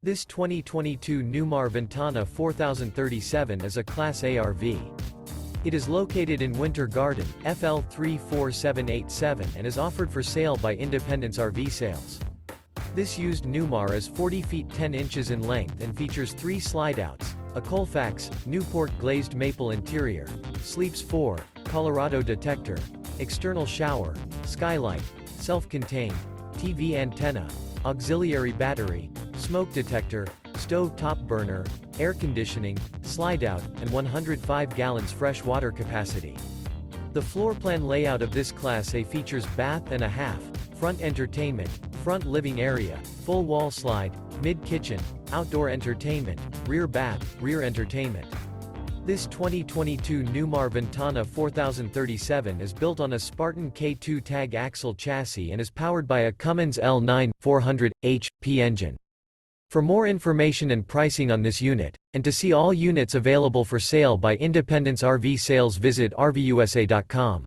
This 2022 Newmar Ventana 4037 is a Class A RV. It is located in Winter Garden, FL 34787 and is offered for sale by Independence RV Sales. This used Newmar is 40 feet 10 inches in length and features 3 slideouts, a Colfax, Newport Glazed Maple interior, sleeps 4, Colorado Detector, external shower, Skylight, self-contained, TV antenna, auxiliary battery, smoke detector, stove top burner, air conditioning, slideout, and 105 gallons fresh water capacity. The floor plan layout of this Class A features bath and a half, front entertainment, front living area, full wall slide, mid-kitchen, outdoor entertainment, rear bath, rear entertainment. This 2022 Newmar Ventana 4037 is built on a Spartan K2 Tag Axle chassis and is powered by a Cummins L9 400 HP engine. For more information and pricing on this unit, and to see all units available for sale by Independence RV Sales, visit RVUSA.com.